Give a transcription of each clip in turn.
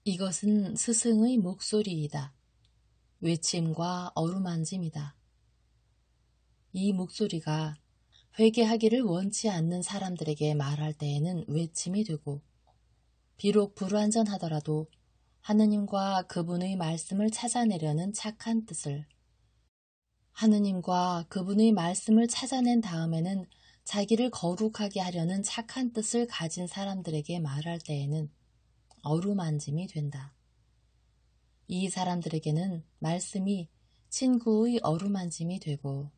이것은 스승의 목소리이다. 외침과 어루만짐이다. 이 목소리가 회개하기를 원치 않는 사람들에게 말할 때에는 외침이 되고, 비록 불완전하더라도 하느님과 그분의 말씀을 찾아내려는 착한 뜻을, 하느님과 그분의 말씀을 찾아낸 다음에는 자기를 거룩하게 하려는 착한 뜻을 가진 사람들에게 말할 때에는 어루만짐이 된다. 이 사람들에게는 말씀이 친구의 어루만짐이 되고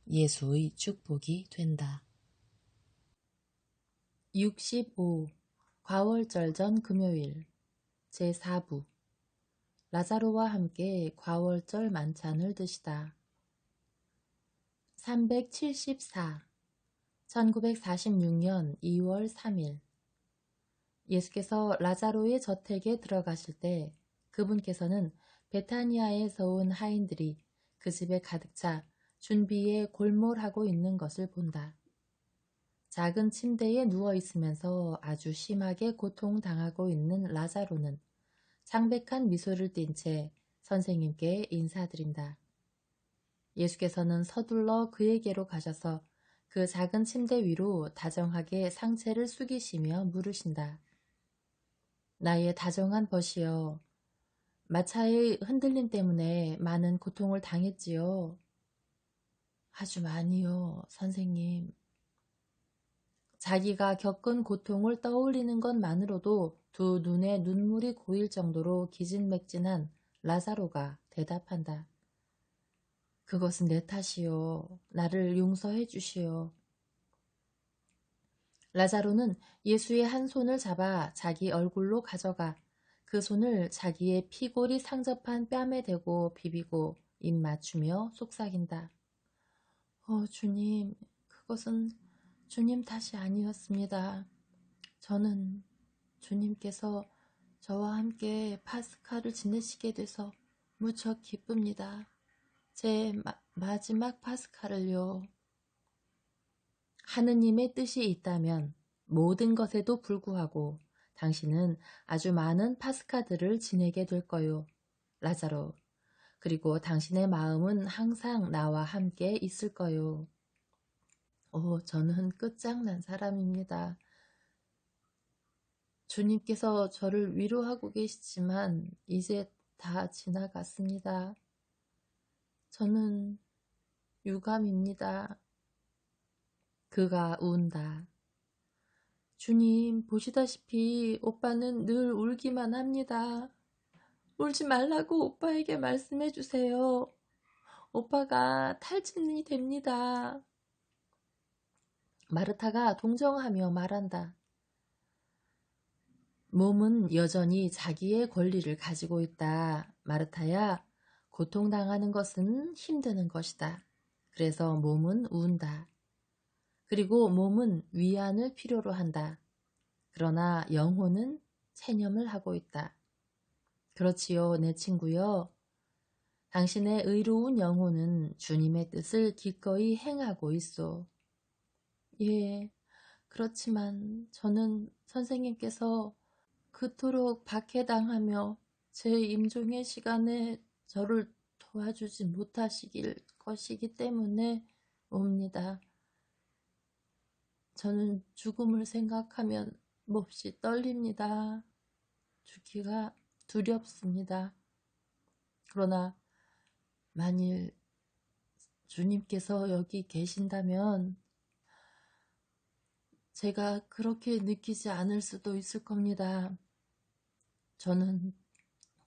예수의 축복이 된다. 65. 과월절 전 금요일 제4부 라자로와 함께 과월절 만찬을 드시다. 374. 1946년 2월 3일 예수께서 라자로의 저택에 들어가실 때 그분께서는 베타니아에서 온 하인들이 그 집에 가득 차 준비에 골몰하고 있는 것을 본다. 작은 침대에 누워 있으면서 아주 심하게 고통당하고 있는 라자로는 창백한 미소를 띤 채 선생님께 인사드린다. 예수께서는 서둘러 그에게로 가셔서 그 작은 침대 위로 다정하게 상체를 숙이시며 물으신다. 나의 다정한 벗이여, 마차의 흔들림 때문에 많은 고통을 당했지요. 아주 많이요, 선생님. 자기가 겪은 고통을 떠올리는 것만으로도 두 눈에 눈물이 고일 정도로 기진맥진한 라자로가 대답한다. 그것은 내 탓이요. 나를 용서해 주시오. 라자로는 예수의 한 손을 잡아 자기 얼굴로 가져가 그 손을 자기의 피골이 상접한 뺨에 대고 비비고 입 맞추며 속삭인다. 주님, 그것은 주님 탓이 아니었습니다. 저는 주님께서 저와 함께 파스카를 지내시게 돼서 무척 기쁩니다. 제 마지막 파스카를요. 하느님의 뜻이 있다면 모든 것에도 불구하고 당신은 아주 많은 파스카들을 지내게 될 거요. 라자로. 그리고 당신의 마음은 항상 나와 함께 있을 거요. 저는 끝장난 사람입니다. 주님께서 저를 위로하고 계시지만 이제 다 지나갔습니다. 저는 유감입니다. 그가 운다. 주님, 보시다시피 오빠는 늘 울기만 합니다. 울지 말라고 오빠에게 말씀해 주세요. 오빠가 탈진이 됩니다. 마르타가 동정하며 말한다. 몸은 여전히 자기의 권리를 가지고 있다. 마르타야, 고통당하는 것은 힘드는 것이다. 그래서 몸은 운다. 그리고 몸은 위안을 필요로 한다. 그러나 영혼은 체념을 하고 있다. 그렇지요, 내 친구요. 당신의 의로운 영혼은 주님의 뜻을 기꺼이 행하고 있소. 예, 그렇지만 저는 선생님께서 그토록 박해당하며 제 임종의 시간에 저를 도와주지 못하시길 것이기 때문에 옵니다. 저는 죽음을 생각하면 몹시 떨립니다. 죽기가 두렵습니다. 그러나 만일 주님께서 여기 계신다면 제가 그렇게 느끼지 않을 수도 있을 겁니다. 저는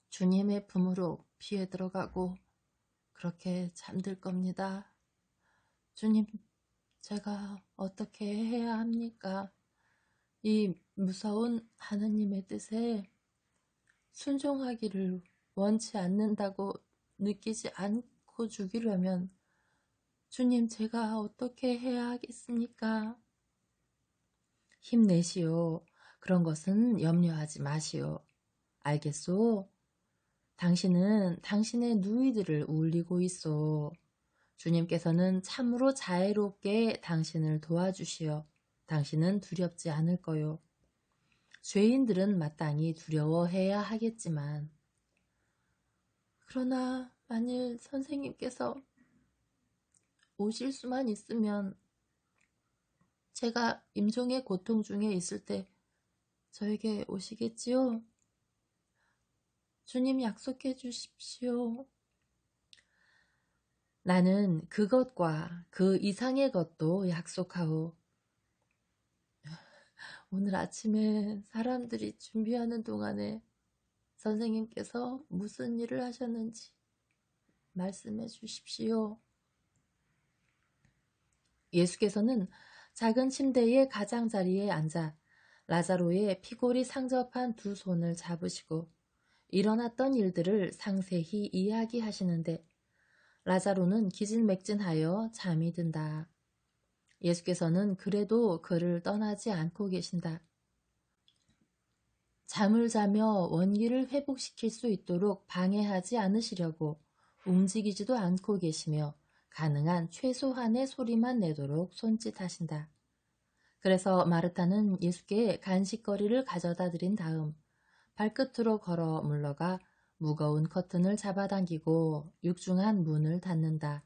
주님의 품으로 피해 들어가고 그렇게 잠들 겁니다. 주님, 제가 어떻게 해야 합니까? 이 무서운 하느님의 뜻에 순종하기를 원치 않는다고 느끼지 않고 죽이려면 주님, 제가 어떻게 해야 하겠습니까? 힘내시오. 그런 것은 염려하지 마시오. 알겠소? 당신은 당신의 누이들을 울리고 있소. 주님께서는 참으로 자애롭게 당신을 도와주시오. 당신은 두렵지 않을 거요. 죄인들은 마땅히 두려워해야 하겠지만, 그러나 만일 선생님께서 오실 수만 있으면 제가 임종의 고통 중에 있을 때 저에게 오시겠지요? 주님 약속해 주십시오. 나는 그것과 그 이상의 것도 약속하오. 오늘 아침에 사람들이 준비하는 동안에 선생님께서 무슨 일을 하셨는지 말씀해 주십시오. 예수께서는 작은 침대의 가장자리에 앉아 라자로의 피골이 상접한 두 손을 잡으시고 일어났던 일들을 상세히 이야기하시는데 라자로는 기진맥진하여 잠이 든다. 예수께서는 그래도 그를 떠나지 않고 계신다. 잠을 자며 원기를 회복시킬 수 있도록 방해하지 않으시려고 움직이지도 않고 계시며 가능한 최소한의 소리만 내도록 손짓하신다. 그래서 마르타는 예수께 간식거리를 가져다 드린 다음 발끝으로 걸어 물러가 무거운 커튼을 잡아당기고 육중한 문을 닫는다.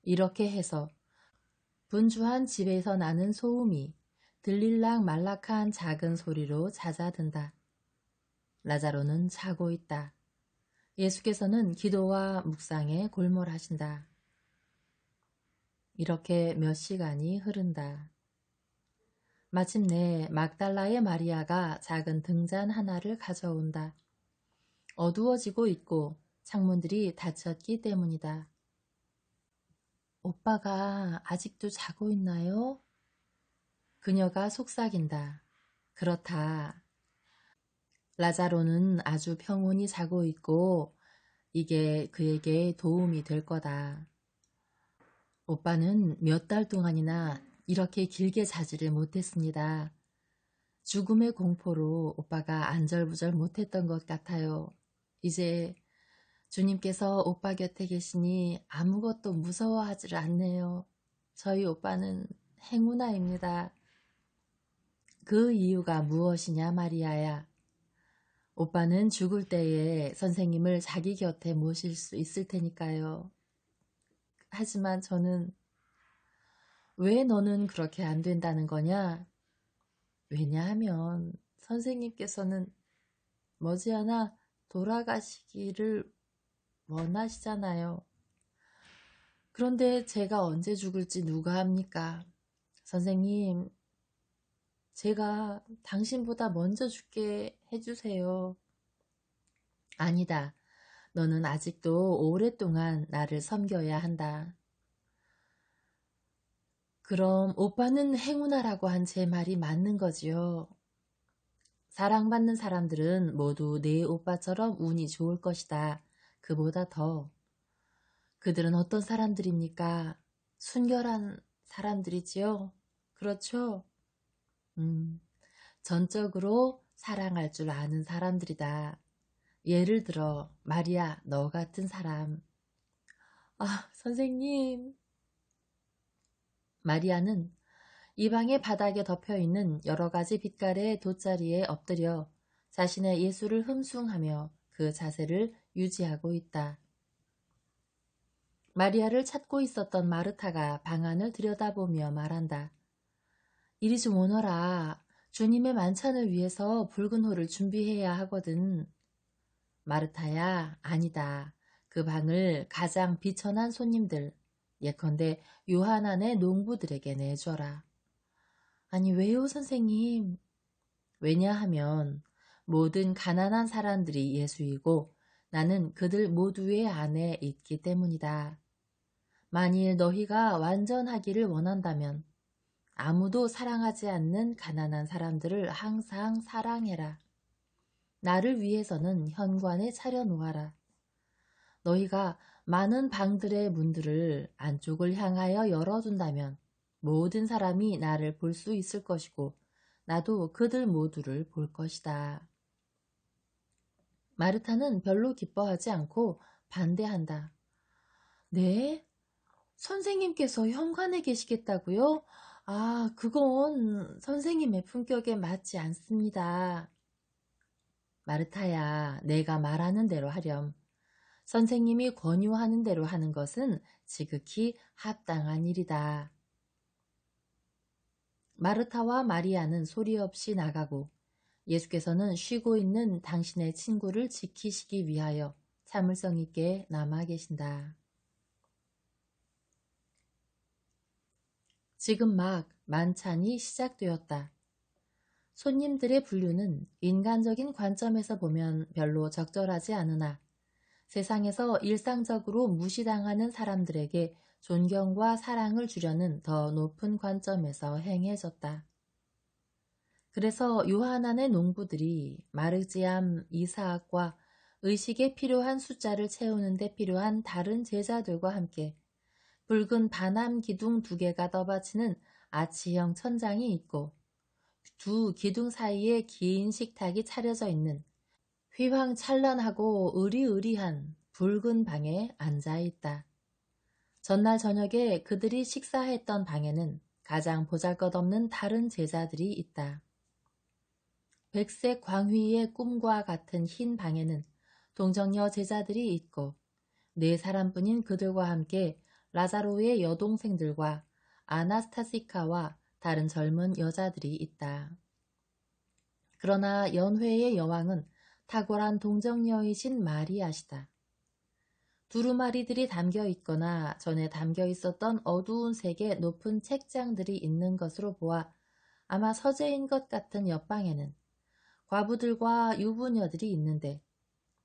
이렇게 해서 분주한 집에서 나는 소음이 들릴락 말락한 작은 소리로 잦아든다. 라자로는 자고 있다. 예수께서는 기도와 묵상에 골몰하신다. 이렇게 몇 시간이 흐른다. 마침내 막달라의 마리아가 작은 등잔 하나를 가져온다. 어두워지고 있고 창문들이 닫혔기 때문이다. 오빠가 아직도 자고 있나요? 그녀가 속삭인다. 그렇다. 라자로는 아주 평온히 자고 있고 이게 그에게 도움이 될 거다. 오빠는 몇 달 동안이나 이렇게 길게 자지를 못했습니다. 죽음의 공포로 오빠가 안절부절 못했던 것 같아요. 이제 주님께서 오빠 곁에 계시니 아무것도 무서워하지를 않네요. 저희 오빠는 행운아입니다. 그 이유가 무엇이냐 마리아야. 오빠는 죽을 때에 선생님을 자기 곁에 모실 수 있을 테니까요. 하지만 저는 왜 너는 그렇게 안 된다는 거냐? 왜냐하면 선생님께서는 머지않아 돌아가시기를 원하시잖아요. 그런데 제가 언제 죽을지 누가 합니까? 선생님, 제가 당신보다 먼저 죽게 해주세요. 아니다. 너는 아직도 오랫동안 나를 섬겨야 한다. 그럼 오빠는 행운아라고 한 제 말이 맞는 거지요. 사랑받는 사람들은 모두 내 오빠처럼 운이 좋을 것이다. 그보다 더. 그들은 어떤 사람들입니까? 순결한 사람들이지요. 그렇죠? 전적으로 사랑할 줄 아는 사람들이다. 예를 들어 마리아 너 같은 사람. 아, 선생님. 마리아는 이 방의 바닥에 덮여있는 여러 가지 빛깔의 돗자리에 엎드려 자신의 예술을 흠숭하며 그 자세를 유지하고 있다. 마리아를 찾고 있었던 마르타가 방안을 들여다보며 말한다. 이리 좀 오너라. 주님의 만찬을 위해서 붉은 호를 준비해야 하거든. 마르타야, 아니다. 그 방을 가장 비천한 손님들, 예컨대 요한안의 농부들에게 내줘라. 아니 왜요 선생님? 왜냐하면 모든 가난한 사람들이 예수이고 나는 그들 모두의 안에 있기 때문이다. 만일 너희가 완전하기를 원한다면 아무도 사랑하지 않는 가난한 사람들을 항상 사랑해라. 나를 위해서는 현관에 차려놓아라. 너희가 많은 방들의 문들을 안쪽을 향하여 열어둔다면 모든 사람이 나를 볼 수 있을 것이고 나도 그들 모두를 볼 것이다. 마르타는 별로 기뻐하지 않고 반대한다. 네? 선생님께서 현관에 계시겠다고요? 아, 그건 선생님의 품격에 맞지 않습니다. 마르타야, 내가 말하는 대로 하렴. 선생님이 권유하는 대로 하는 것은 지극히 합당한 일이다. 마르타와 마리아는 소리 없이 나가고 예수께서는 쉬고 있는 당신의 친구를 지키시기 위하여 참을성 있게 남아 계신다. 지금 막 만찬이 시작되었다. 손님들의 분류는 인간적인 관점에서 보면 별로 적절하지 않으나 세상에서 일상적으로 무시당하는 사람들에게 존경과 사랑을 주려는 더 높은 관점에서 행해졌다. 그래서 요하난의 농부들이 마르지암 이사학과 의식에 필요한 숫자를 채우는 데 필요한 다른 제자들과 함께 붉은 반암 기둥 2개가 떠받치는 아치형 천장이 있고 두 기둥 사이에 긴 식탁이 차려져 있는 휘황찬란하고 으리으리한 붉은 방에 앉아 있다. 전날 저녁에 그들이 식사했던 방에는 가장 보잘것없는 다른 제자들이 있다. 백색 광휘의 꿈과 같은 흰 방에는 동정녀 제자들이 있고 4사람뿐인 그들과 함께 라자로의 여동생들과 아나스타시카와 다른 젊은 여자들이 있다. 그러나 연회의 여왕은 탁월한 동정녀이신 마리아시다. 두루마리들이 담겨 있거나 전에 담겨 있었던 어두운 색의 높은 책장들이 있는 것으로 보아 아마 서재인 것 같은 옆방에는 과부들과 유부녀들이 있는데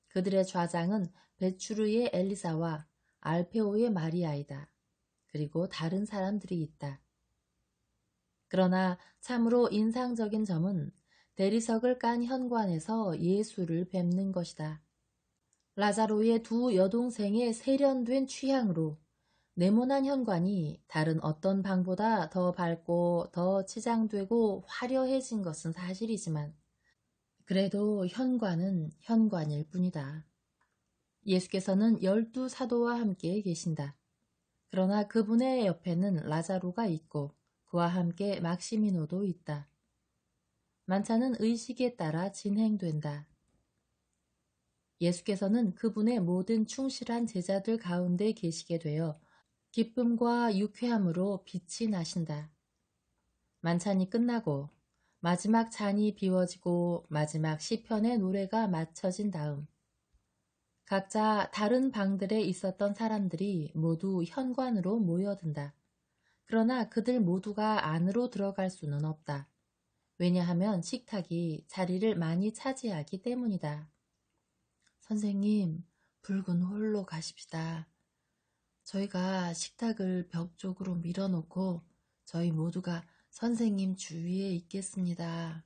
그들의 좌장은 베추르의 엘리사와 알페오의 마리아이다. 그리고 다른 사람들이 있다. 그러나 참으로 인상적인 점은 대리석을 깐 현관에서 예수를 뵙는 것이다. 라자로의 2 여동생의 세련된 취향으로 네모난 현관이 다른 어떤 방보다 더 밝고 더 치장되고 화려해진 것은 사실이지만 그래도 현관은 현관일 뿐이다. 예수께서는 12사도와 함께 계신다. 그러나 그분의 옆에는 라자로가 있고 그와 함께 막시미노도 있다. 만찬은 의식에 따라 진행된다. 예수께서는 그분의 모든 충실한 제자들 가운데 계시게 되어 기쁨과 유쾌함으로 빛이 나신다. 만찬이 끝나고 마지막 잔이 비워지고 마지막 시편의 노래가 맞춰진 다음 각자 다른 방들에 있었던 사람들이 모두 현관으로 모여든다. 그러나 그들 모두가 안으로 들어갈 수는 없다. 왜냐하면 식탁이 자리를 많이 차지하기 때문이다. 선생님, 붉은 홀로 가십시다. 저희가 식탁을 벽 쪽으로 밀어놓고 저희 모두가 선생님 주위에 있겠습니다.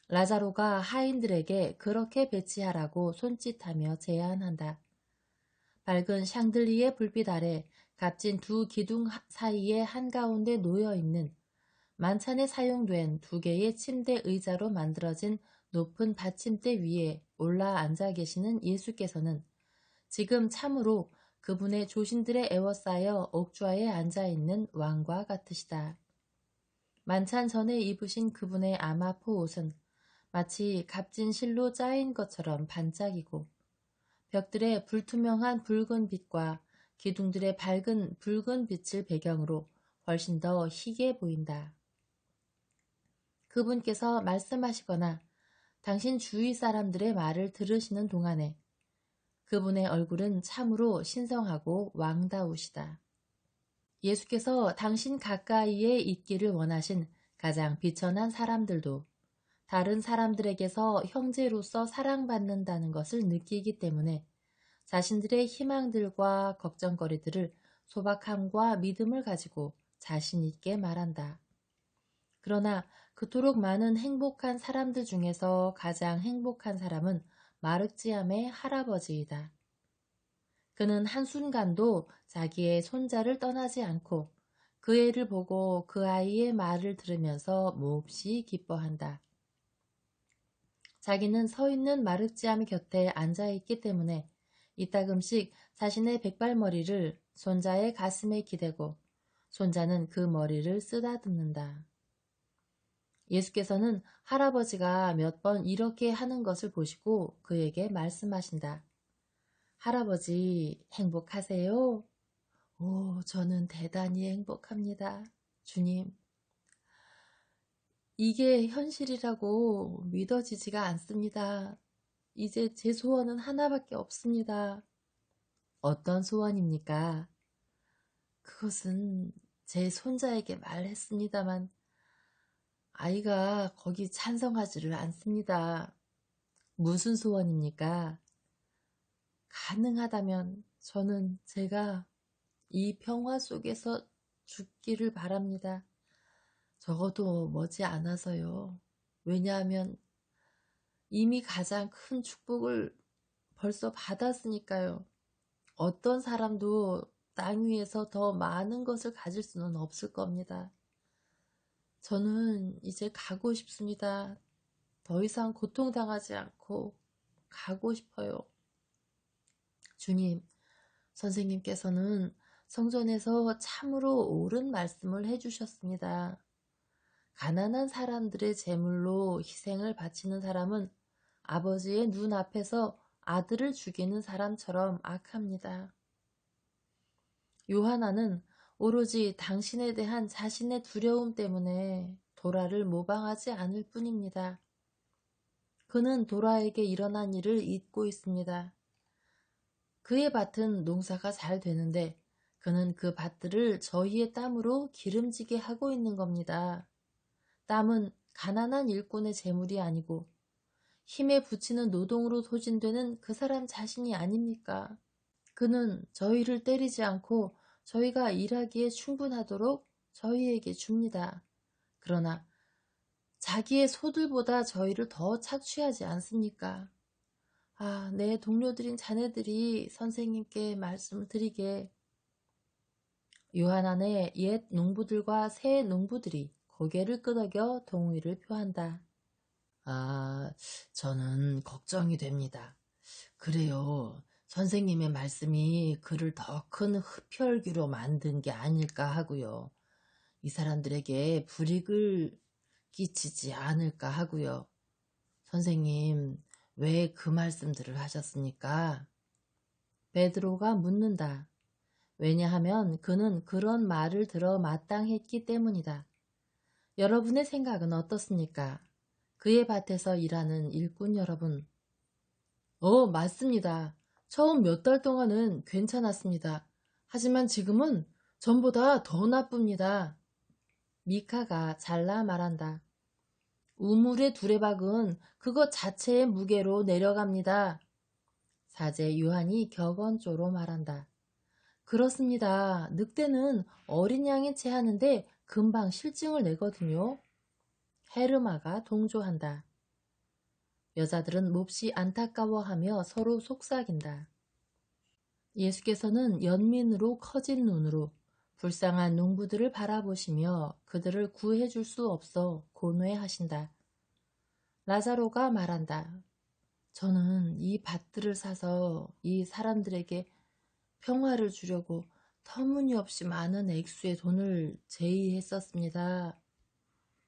라자로가 하인들에게 그렇게 배치하라고 손짓하며 제안한다. 밝은 샹들리에 불빛 아래 값진 2 기둥 사이에 한가운데 놓여있는 만찬에 사용된 2개의 침대 의자로 만들어진 높은 받침대 위에 올라 앉아 계시는 예수께서는 지금 참으로 그분의 조신들에 에워싸여 옥좌에 앉아있는 왕과 같으시다. 만찬 전에 입으신 그분의 아마포 옷은 마치 값진 실로 짜인 것처럼 반짝이고 벽들의 불투명한 붉은 빛과 기둥들의 밝은 붉은 빛을 배경으로 훨씬 더 희게 보인다. 그분께서 말씀하시거나 당신 주위 사람들의 말을 들으시는 동안에 그분의 얼굴은 참으로 신성하고 왕다우시다. 예수께서 당신 가까이에 있기를 원하신 가장 비천한 사람들도 다른 사람들에게서 형제로서 사랑받는다는 것을 느끼기 때문에 자신들의 희망들과 걱정거리들을 소박함과 믿음을 가지고 자신 있게 말한다. 그러나 그토록 많은 행복한 사람들 중에서 가장 행복한 사람은 마르지암의 할아버지이다. 그는 한순간도 자기의 손자를 떠나지 않고 그 애를 보고 그 아이의 말을 들으면서 몹시 기뻐한다. 자기는 서 있는 마르지암 곁에 앉아있기 때문에 이따금씩 자신의 백발머리를 손자의 가슴에 기대고 손자는 그 머리를 쓰다듬는다. 예수께서는 할아버지가 몇 번 이렇게 하는 것을 보시고 그에게 말씀하신다. 할아버지, 행복하세요? 오, 저는 대단히 행복합니다. 주님, 이게 현실이라고 믿어지지가 않습니다. 이제 제 소원은 하나밖에 없습니다. 어떤 소원입니까? 그것은 제 손자에게 말했습니다만 아이가 거기 찬성하지를 않습니다. 무슨 소원입니까? 가능하다면 저는 제가 이 평화 속에서 죽기를 바랍니다. 적어도 머지 않아서요. 왜냐하면 이미 가장 큰 축복을 벌써 받았으니까요. 어떤 사람도 땅 위에서 더 많은 것을 가질 수는 없을 겁니다. 저는 이제 가고 싶습니다. 더 이상 고통당하지 않고 가고 싶어요. 주님, 선생님께서는 성전에서 참으로 옳은 말씀을 해주셨습니다. 가난한 사람들의 제물로 희생을 바치는 사람은 아버지의 눈앞에서 아들을 죽이는 사람처럼 악합니다. 요하나는 오로지 당신에 대한 자신의 두려움 때문에 도라를 모방하지 않을 뿐입니다. 그는 도라에게 일어난 일을 잊고 있습니다. 그의 밭은 농사가 잘 되는데 그는 그 밭들을 저희의 땀으로 기름지게 하고 있는 겁니다. 땀은 가난한 일꾼의 재물이 아니고 힘에 부치는 노동으로 소진되는 그 사람 자신이 아닙니까? 그는 저희를 때리지 않고 저희가 일하기에 충분하도록 저희에게 줍니다. 그러나 자기의 소들보다 저희를 더 착취하지 않습니까? 아, 내 동료들인 자네들이 선생님께 말씀을 드리게. 요한안의 옛 농부들과 새 농부들이 고개를 끄덕여 동의를 표한다. 아, 저는 걱정이 됩니다. 그래요. 선생님의 말씀이 그를 더 큰 흡혈귀로 만든 게 아닐까 하고요. 이 사람들에게 불이익을 끼치지 않을까 하고요. 선생님, 왜 그 말씀들을 하셨습니까? 베드로가 묻는다. 왜냐하면 그는 그런 말을 들어 마땅했기 때문이다. 여러분의 생각은 어떻습니까? 그의 밭에서 일하는 일꾼 여러분. 맞습니다. 처음 몇 달 동안은 괜찮았습니다. 하지만 지금은 전보다 더 나쁩니다. 미카가 잘라 말한다. 우물의 두레박은 그것 자체의 무게로 내려갑니다. 사제 요한이 격언조로 말한다. 그렇습니다. 늑대는 어린 양에 체하는데 금방 실증을 내거든요. 헤르마가 동조한다. 여자들은 몹시 안타까워하며 서로 속삭인다. 예수께서는 연민으로 커진 눈으로 불쌍한 농부들을 바라보시며 그들을 구해줄 수 없어 고뇌하신다. 라자로가 말한다. 저는 이 밭들을 사서 이 사람들에게 평화를 주려고 터무니없이 많은 액수의 돈을 제의했었습니다.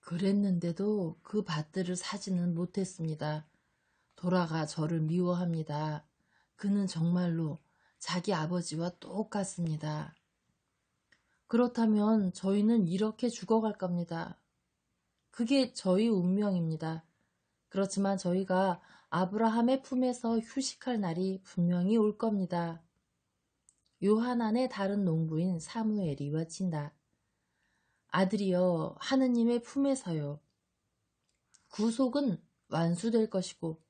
그랬는데도 그 밭들을 사지는 못했습니다. 도라가 저를 미워합니다. 그는 정말로 자기 아버지와 똑같습니다. 그렇다면 저희는 이렇게 죽어갈 겁니다. 그게 저희 운명입니다. 그렇지만 저희가 아브라함의 품에서 휴식할 날이 분명히 올 겁니다. 요하난의 다른 농부인 사무엘이 외친다. 아들이여 하느님의 품에서요. 구속은 완수될 것이고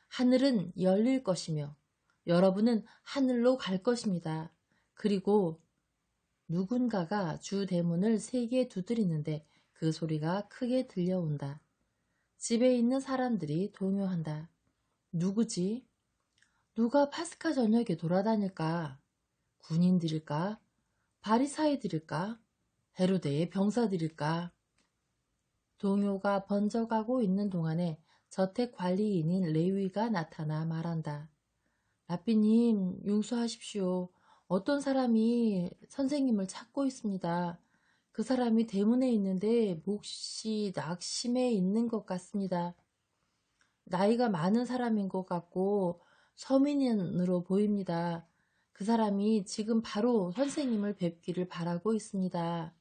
하늘은 열릴 것이며 여러분은 하늘로 갈 것입니다. 그리고 누군가가 주 대문을 세게 두드리는데 그 소리가 크게 들려온다. 집에 있는 사람들이 동요한다. 누구지? 누가 파스카 저녁에 돌아다닐까? 군인들일까? 바리사이들일까? 헤로데의 병사들일까? 동요가 번져가고 있는 동안에 저택관리인인 레위가 나타나 말한다. 라삐님, 용서하십시오. 어떤 사람이 선생님을 찾고 있습니다. 그 사람이 대문에 있는데 몹시 낙심해 있는 것 같습니다. 나이가 많은 사람인 것 같고 서민으로 보입니다. 그 사람이 지금 바로 선생님을 뵙기를 바라고 있습니다.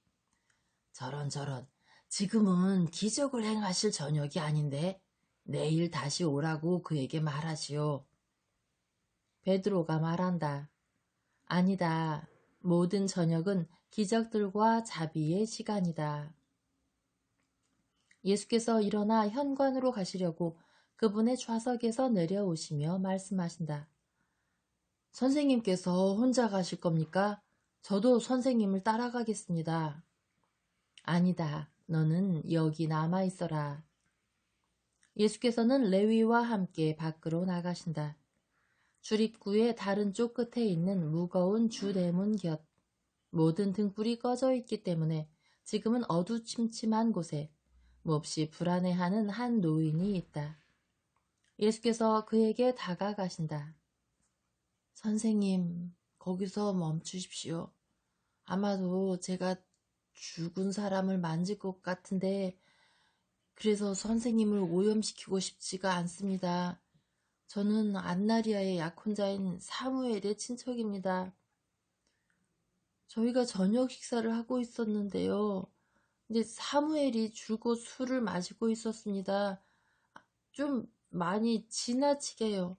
저런, 지금은 기적을 행하실 저녁이 아닌데 내일 다시 오라고 그에게 말하시오. 베드로가 말한다. 아니다. 모든 저녁은 기적들과 자비의 시간이다. 예수께서 일어나 현관으로 가시려고 그분의 좌석에서 내려오시며 말씀하신다. 선생님께서 혼자 가실 겁니까? 저도 선생님을 따라가겠습니다. 아니다. 너는 여기 남아있어라. 예수께서는 레위와 함께 밖으로 나가신다. 출입구의 다른 쪽 끝에 있는 무거운 주대문 곁. 모든 등불이 꺼져 있기 때문에 지금은 어두침침한 곳에 몹시 불안해하는 한 노인이 있다. 예수께서 그에게 다가가신다. 선생님, 거기서 멈추십시오. 아마도 제가 죽은 사람을 만질 것 같은데 그래서 선생님을 오염시키고 싶지가 않습니다. 저는 안나리아의 약혼자인 사무엘의 친척입니다. 저희가 저녁 식사를 하고 있었는데요. 이제 사무엘이 줄곧 술을 마시고 있었습니다. 좀 많이 지나치게요.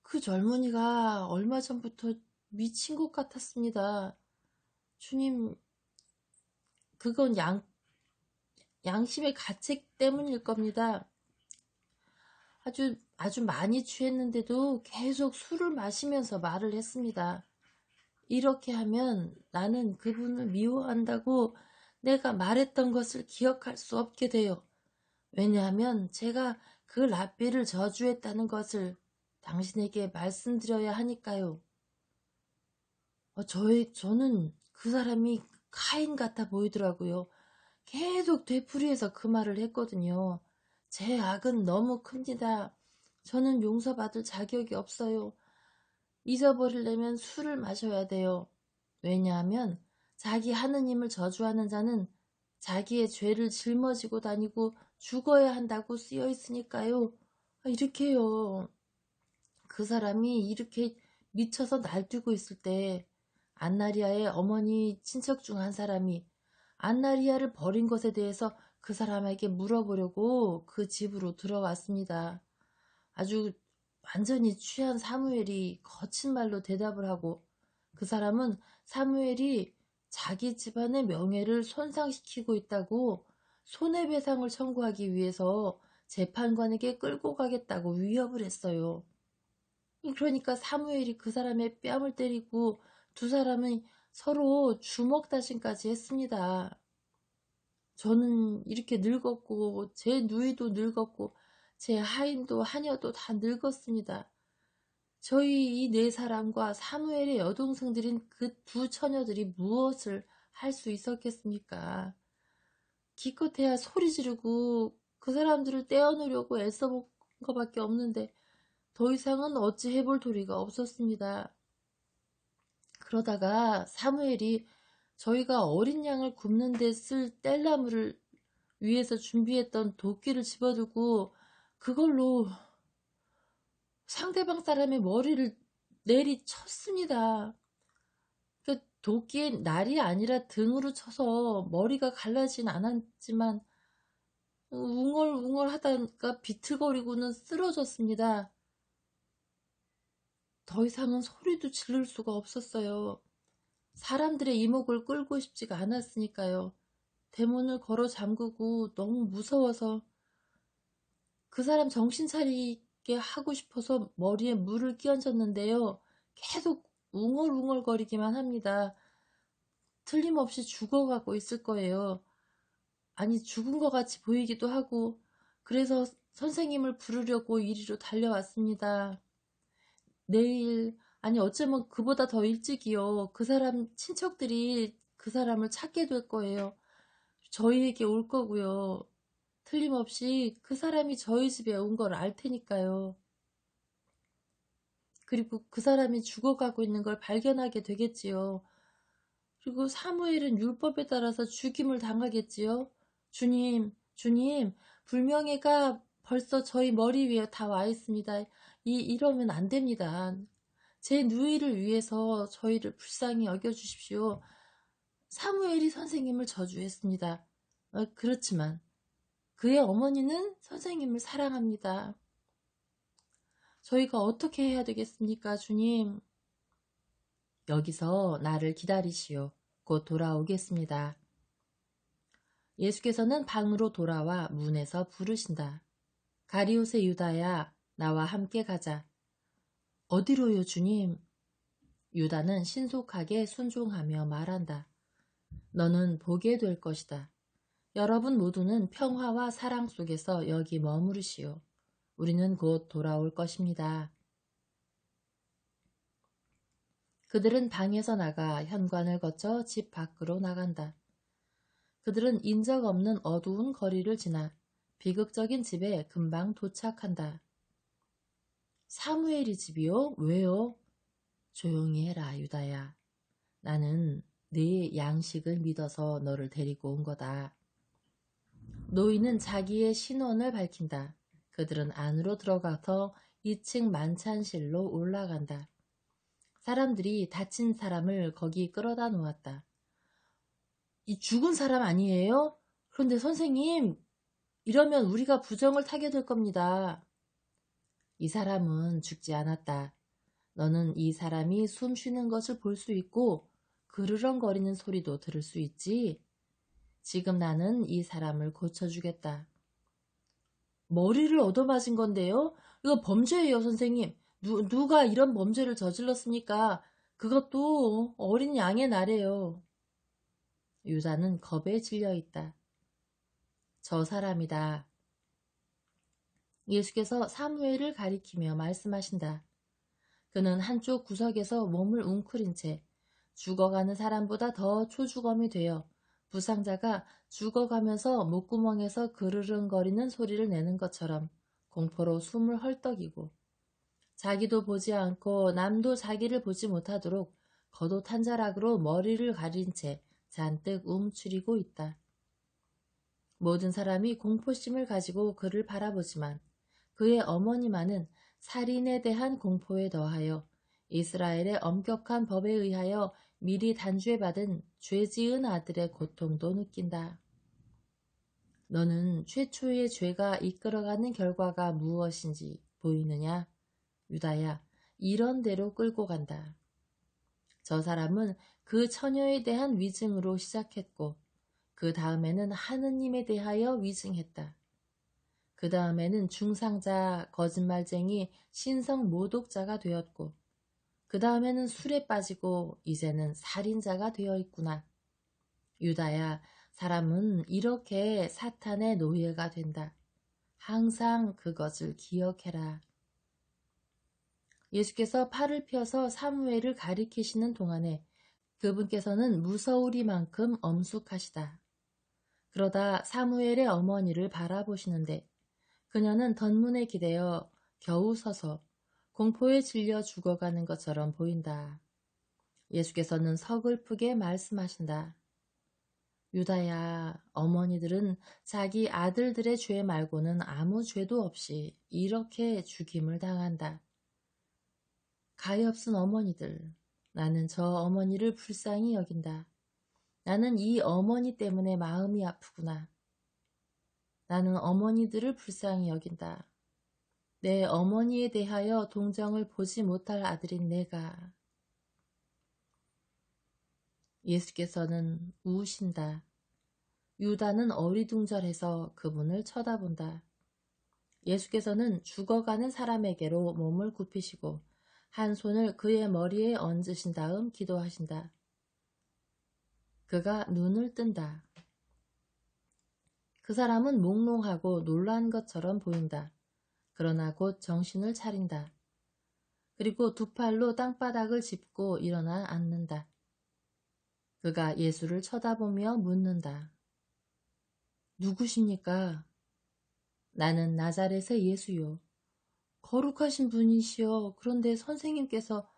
그 젊은이가 얼마 전부터 미친 것 같았습니다. 주님, 그건 양심의 가책 때문일 겁니다. 아주 많이 취했는데도 계속 술을 마시면서 말을 했습니다. 이렇게 하면 나는 그분을 미워한다고 내가 말했던 것을 기억할 수 없게 돼요. 왜냐하면 제가 그 랍비를 저주했다는 것을 당신에게 말씀드려야 하니까요. 저는 그 사람이 카인 같아 보이더라고요. 계속 되풀이해서 그 말을 했거든요. 제 악은 너무 큽니다. 저는 용서받을 자격이 없어요. 잊어버리려면 술을 마셔야 돼요. 왜냐하면 자기 하느님을 저주하는 자는 자기의 죄를 짊어지고 다니고 죽어야 한다고 쓰여 있으니까요. 이렇게요. 그 사람이 이렇게 미쳐서 날뛰고 있을 때 안나리아의 어머니 친척 중 한 사람이 안나리아를 버린 것에 대해서 그 사람에게 물어보려고 그 집으로 들어왔습니다. 아주 완전히 취한 사무엘이 거친 말로 대답을 하고 그 사람은 사무엘이 자기 집안의 명예를 손상시키고 있다고 손해배상을 청구하기 위해서 재판관에게 끌고 가겠다고 위협을 했어요. 그러니까 사무엘이 그 사람의 뺨을 때리고 두 사람은 서로 주먹다짐까지 했습니다. 저는 이렇게 늙었고 제 누이도 늙었고 제 하인도 하녀도 다 늙었습니다. 저희 이 네 사람과 사무엘의 여동생들인 그 두 처녀들이 무엇을 할 수 있었겠습니까? 기껏해야 소리 지르고 그 사람들을 떼어놓으려고 애써본 것밖에 없는데 더 이상은 어찌 해볼 도리가 없었습니다. 그러다가 사무엘이 저희가 어린 양을 굽는 데 쓸 뗄나무를 위에서 준비했던 도끼를 집어들고 그걸로 상대방 사람의 머리를 내리쳤습니다. 그 도끼에 날이 아니라 등으로 쳐서 머리가 갈라진 않았지만 웅얼웅얼 하다가 비틀거리고는 쓰러졌습니다. 더 이상은 소리도 지를 수가 없었어요. 사람들의 이목을 끌고 싶지가 않았으니까요. 대문을 걸어 잠그고 너무 무서워서 그 사람 정신 차리게 하고 싶어서 머리에 물을 끼얹었는데요. 계속 웅얼웅얼거리기만 합니다. 틀림없이 죽어가고 있을 거예요. 아니 죽은 것 같이 보이기도 하고 그래서 선생님을 부르려고 이리로 달려왔습니다. 내일 아니 어쩌면 그보다 더 일찍이요. 그 사람 친척들이 그 사람을 찾게 될 거예요. 저희에게 올 거고요. 틀림없이 그 사람이 저희 집에 온 걸 알 테니까요. 그리고 그 사람이 죽어가고 있는 걸 발견하게 되겠지요. 그리고 사무엘은 율법에 따라서 죽임을 당하겠지요. 주님, 주님, 불명예가 벌써 저희 머리 위에 다 와 있습니다. 이러면 안 됩니다. 제 누이를 위해서 저희를 불쌍히 여겨주십시오. 사무엘이 선생님을 저주했습니다. 그렇지만 그의 어머니는 선생님을 사랑합니다. 저희가 어떻게 해야 되겠습니까, 주님? 여기서 나를 기다리시오. 곧 돌아오겠습니다. 예수께서는 방으로 돌아와 문에서 부르신다. 가리옷의 유다야, 나와 함께 가자. 어디로요, 주님? 유다는 신속하게 순종하며 말한다. 너는 보게 될 것이다. 여러분 모두는 평화와 사랑 속에서 여기 머무르시오. 우리는 곧 돌아올 것입니다. 그들은 방에서 나가 현관을 거쳐 집 밖으로 나간다. 그들은 인적 없는 어두운 거리를 지나 비극적인 집에 금방 도착한다. 사무엘이 집이요? 왜요? 조용히 해라, 유다야. 나는 네 양식을 믿어서 너를 데리고 온 거다. 노인은 자기의 신원을 밝힌다. 그들은 안으로 들어가서 2층 만찬실로 올라간다. 사람들이 다친 사람을 거기 끌어다 놓았다. 이 죽은 사람 아니에요? 그런데 선생님, 이러면 우리가 부정을 타게 될 겁니다. 이 사람은 죽지 않았다. 너는 이 사람이 숨 쉬는 것을 볼 수 있고 그르렁거리는 소리도 들을 수 있지. 지금 나는 이 사람을 고쳐주겠다. 머리를 얻어맞은 건데요? 이거 범죄예요, 선생님. 누가 이런 범죄를 저질렀습니까? 그것도 어린 양의 날이에요. 유다는 겁에 질려 있다. 저 사람이다. 예수께서 사무엘을 가리키며 말씀하신다. 그는 한쪽 구석에서 몸을 웅크린 채 죽어가는 사람보다 더 초주검이 되어 부상자가 죽어가면서 목구멍에서 그르릉거리는 소리를 내는 것처럼 공포로 숨을 헐떡이고 자기도 보지 않고 남도 자기를 보지 못하도록 겉옷 한 자락으로 머리를 가린 채 잔뜩 움츠리고 있다. 모든 사람이 공포심을 가지고 그를 바라보지만 그의 어머니만은 살인에 대한 공포에 더하여 이스라엘의 엄격한 법에 의하여 미리 단죄받은 죄지은 아들의 고통도 느낀다. 너는 최초의 죄가 이끌어가는 결과가 무엇인지 보이느냐? 유다야, 이런 대로 끌고 간다. 저 사람은 그 처녀에 대한 위증으로 시작했고 그 다음에는 하느님에 대하여 위증했다. 그 다음에는 중상자, 거짓말쟁이, 신성 모독자가 되었고 그 다음에는 술에 빠지고 이제는 살인자가 되어 있구나. 유다야, 사람은 이렇게 사탄의 노예가 된다. 항상 그것을 기억해라. 예수께서 팔을 펴서 사무엘을 가리키시는 동안에 그분께서는 무서우리만큼 엄숙하시다. 그러다 사무엘의 어머니를 바라보시는데 그녀는 덧문에 기대어 겨우 서서 공포에 질려 죽어가는 것처럼 보인다. 예수께서는 서글프게 말씀하신다. 유다야, 어머니들은 자기 아들들의 죄 말고는 아무 죄도 없이 이렇게 죽임을 당한다. 가엾은 어머니들, 나는 저 어머니를 불쌍히 여긴다. 나는 이 어머니 때문에 마음이 아프구나. 나는 어머니들을 불쌍히 여긴다. 내 어머니에 대하여 동정을 보지 못할 아들인 내가. 예수께서는 우신다. 유다는 어리둥절해서 그분을 쳐다본다. 예수께서는 죽어가는 사람에게로 몸을 굽히시고 한 손을 그의 머리에 얹으신 다음 기도하신다. 그가 눈을 뜬다. 그 사람은 몽롱하고 놀란 것처럼 보인다. 그러나 곧 정신을 차린다. 그리고 두 팔로 땅바닥을 짚고 일어나 앉는다. 그가 예수를 쳐다보며 묻는다. 누구십니까? 나는 나자렛의 예수요. 거룩하신 분이시여. 그런데 선생님께서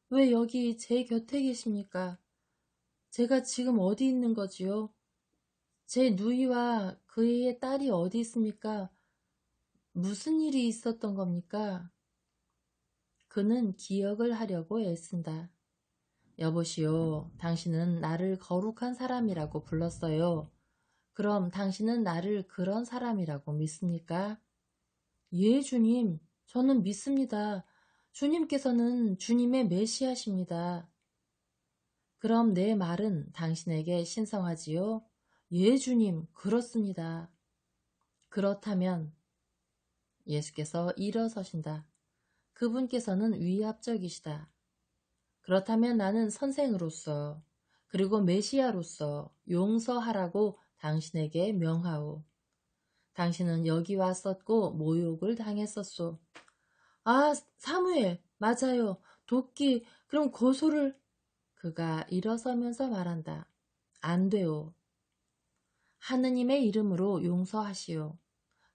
왜 여기 제 곁에 계십니까? 제가 지금 어디 있는 거지요? 제 누이와 그의 딸이 어디 있습니까? 무슨 일이 있었던 겁니까? 그는 기억을 하려고 애쓴다. 여보시오, 당신은 나를 거룩한 사람이라고 불렀어요. 그럼 당신은 나를 그런 사람이라고 믿습니까? 예, 주님. 저는 믿습니다. 주님께서는 주님의 메시아십니다. 그럼 내 말은 당신에게 신성하지요? 예, 주님. 그렇습니다. 그렇다면 예수께서 일어서신다. 그분께서는 위압적이시다. 그렇다면 나는 선생으로서 그리고 메시아로서 용서하라고 당신에게 명하오. 당신은 여기 왔었고 모욕을 당했었소. 아, 사무엘, 맞아요. 도끼, 그럼 고소를... 그가 일어서면서 말한다. 안 돼요. 하느님의 이름으로 용서하시오.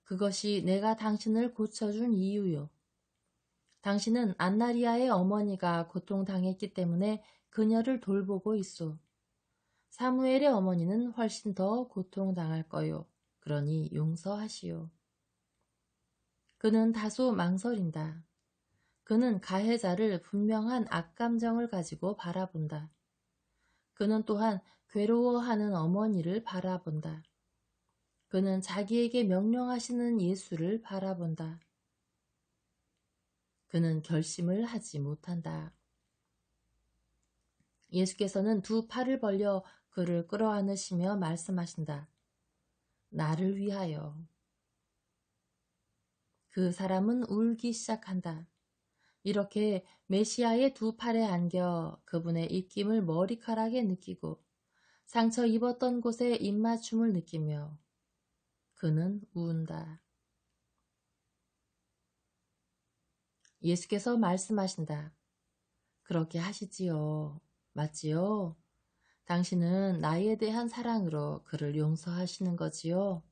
그것이 내가 당신을 고쳐준 이유요. 당신은 안나리아의 어머니가 고통당했기 때문에 그녀를 돌보고 있소. 사무엘의 어머니는 훨씬 더 고통당할 거요. 그러니 용서하시오. 그는 다소 망설인다. 그는 가해자를 분명한 악감정을 가지고 바라본다. 그는 또한 괴로워하는 어머니를 바라본다. 그는 자기에게 명령하시는 예수를 바라본다. 그는 결심을 하지 못한다. 예수께서는 두 팔을 벌려 그를 끌어안으시며 말씀하신다. 나를 위하여. 그 사람은 울기 시작한다. 이렇게 메시아의 두 팔에 안겨 그분의 입김을 머리카락에 느끼고 상처 입었던 곳에 입맞춤을 느끼며 그는 운다. 예수께서 말씀하신다. 그렇게 하시지요. 맞지요? 당신은 나에 대한 사랑으로 그를 용서하시는 거지요.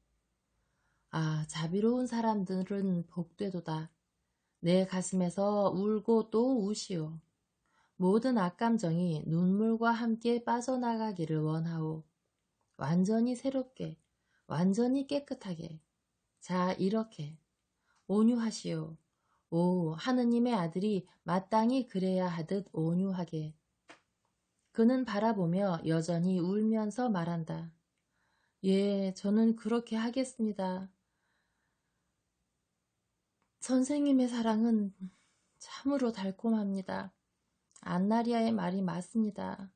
아, 자비로운 사람들은 복되도다. 내 가슴에서 울고 또 우시오. 모든 악감정이 눈물과 함께 빠져나가기를 원하오. 완전히 새롭게, 완전히 깨끗하게. 자, 이렇게. 온유하시오. 오, 하느님의 아들이 마땅히 그래야 하듯 온유하게. 그는 바라보며 여전히 울면서 말한다. 예, 저는 그렇게 하겠습니다. 선생님의 사랑은 참으로 달콤합니다. 안나리아의 말이 맞습니다.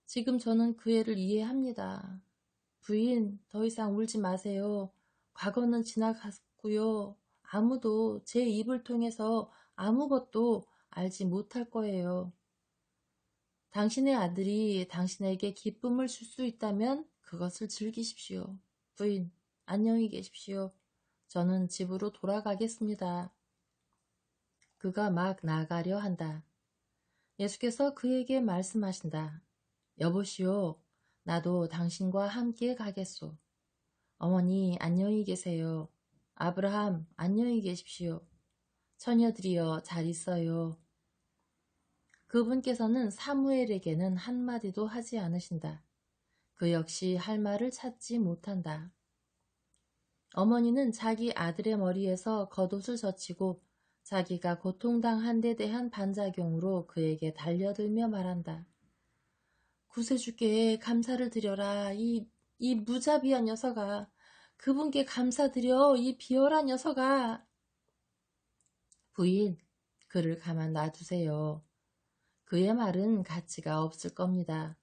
지금 저는 그 애를 이해합니다. 부인, 더 이상 울지 마세요. 과거는 지나갔고요. 아무도 제 입을 통해서 아무것도 알지 못할 거예요. 당신의 아들이 당신에게 기쁨을 줄 수 있다면 그것을 즐기십시오. 부인, 안녕히 계십시오. 저는 집으로 돌아가겠습니다. 그가 막 나가려 한다. 예수께서 그에게 말씀하신다. 여보시오, 나도 당신과 함께 가겠소. 어머니, 안녕히 계세요. 아브라함, 안녕히 계십시오. 처녀들이여, 잘 있어요. 그분께서는 사무엘에게는 한마디도 하지 않으신다. 그 역시 할 말을 찾지 못한다. 어머니는 자기 아들의 머리에서 겉옷을 젖히고 자기가 고통당한 데 대한 반작용으로 그에게 달려들며 말한다. 구세주께 감사를 드려라. 이 무자비한 녀석아. 그분께 감사드려. 이 비열한 녀석아. 부인, 그를 가만 놔두세요. 그의 말은 가치가 없을 겁니다.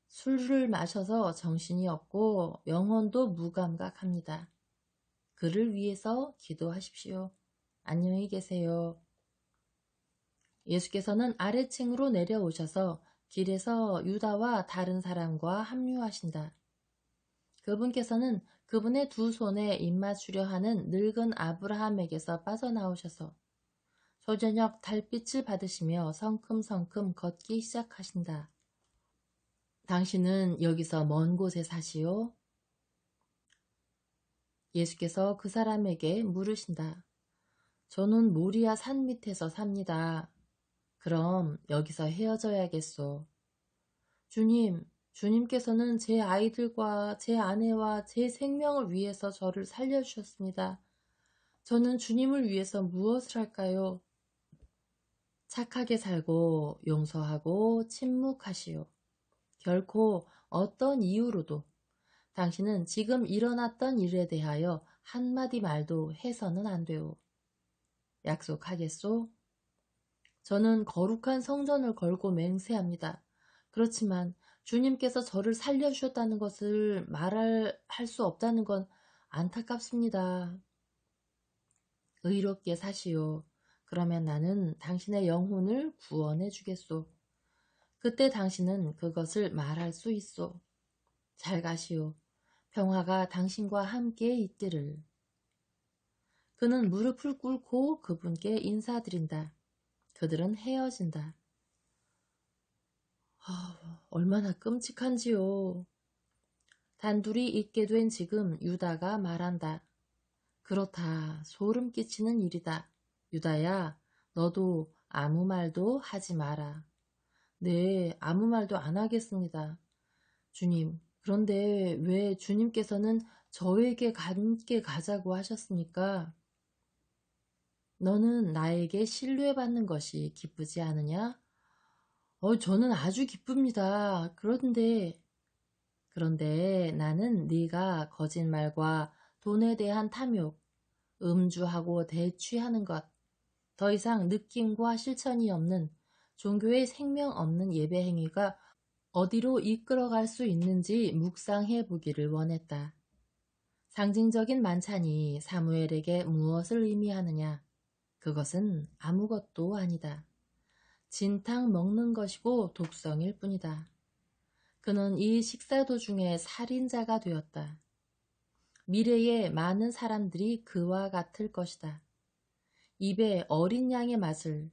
술을 마셔서 정신이 없고 영혼도 무감각합니다. 그를 위해서 기도하십시오. 안녕히 계세요. 예수께서는 아래층으로 내려오셔서 길에서 유다와 다른 사람과 합류하신다. 그분께서는 그분의 두 손에 입맞추려 하는 늙은 아브라함에게서 빠져나오셔서 초저녁 달빛을 받으시며 성큼성큼 걷기 시작하신다. 당신은 여기서 먼 곳에 사시오? 예수께서 그 사람에게 물으신다. 저는 모리아 산 밑에서 삽니다. 그럼 여기서 헤어져야겠소. 주님, 주님께서는 제 아이들과 제 아내와 제 생명을 위해서 저를 살려주셨습니다. 저는 주님을 위해서 무엇을 할까요? 착하게 살고 용서하고 침묵하시오. 결코 어떤 이유로도 당신은 지금 일어났던 일에 대하여 한마디 말도 해서는 안 돼요. 약속하겠소? 저는 거룩한 성전을 걸고 맹세합니다. 그렇지만 주님께서 저를 살려주셨다는 것을 할 수 없다는 건 안타깝습니다. 의롭게 사시오. 그러면 나는 당신의 영혼을 구원해 주겠소. 그때 당신은 그것을 말할 수 있소. 잘 가시오. 평화가 당신과 함께 있기를. 그는 무릎을 꿇고 그분께 인사드린다. 그들은 헤어진다. 얼마나 끔찍한지요. 단둘이 있게 된 지금 유다가 말한다. 그렇다. 소름 끼치는 일이다. 유다야, 너도 아무 말도 하지 마라. 네, 아무 말도 안 하겠습니다. 주님, 그런데 왜 주님께서는 저에게 함께 가자고 하셨습니까? 너는 나에게 신뢰받는 것이 기쁘지 않으냐? 저는 아주 기쁩니다. 그런데 나는 네가 거짓말과 돈에 대한 탐욕, 음주하고 대취하는 것, 더 이상 느낌과 실천이 없는 종교의 생명 없는 예배 행위가 어디로 이끌어갈 수 있는지 묵상해 보기를 원했다. 상징적인 만찬이 사무엘에게 무엇을 의미하느냐? 그것은 아무것도 아니다. 진탕 먹는 것이고 독성일 뿐이다. 그는 이 식사 도중에 살인자가 되었다. 미래에 많은 사람들이 그와 같을 것이다. 입에 어린 양의 맛을,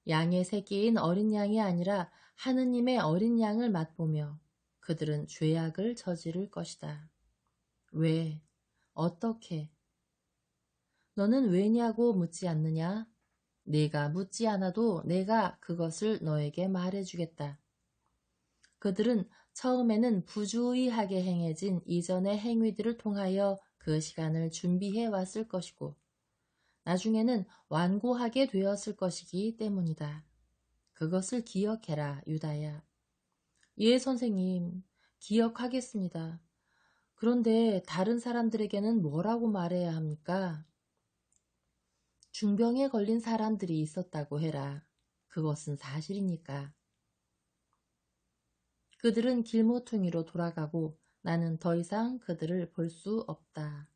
양의 새끼인 어린 양이 아니라 하느님의 어린 양을 맛보며 그들은 죄악을 저지를 것이다. 왜? 어떻게? 너는 왜냐고 묻지 않느냐? 네가 묻지 않아도 내가 그것을 너에게 말해주겠다. 그들은 처음에는 부주의하게 행해진 이전의 행위들을 통하여 그 시간을 준비해 왔을 것이고 나중에는 완고하게 되었을 것이기 때문이다. 그것을 기억해라, 유다야. 예, 선생님. 기억하겠습니다. 그런데 다른 사람들에게는 뭐라고 말해야 합니까? 중병에 걸린 사람들이 있었다고 해라. 그것은 사실이니까. 그들은 길모퉁이로 돌아가고 나는 더 이상 그들을 볼 수 없다.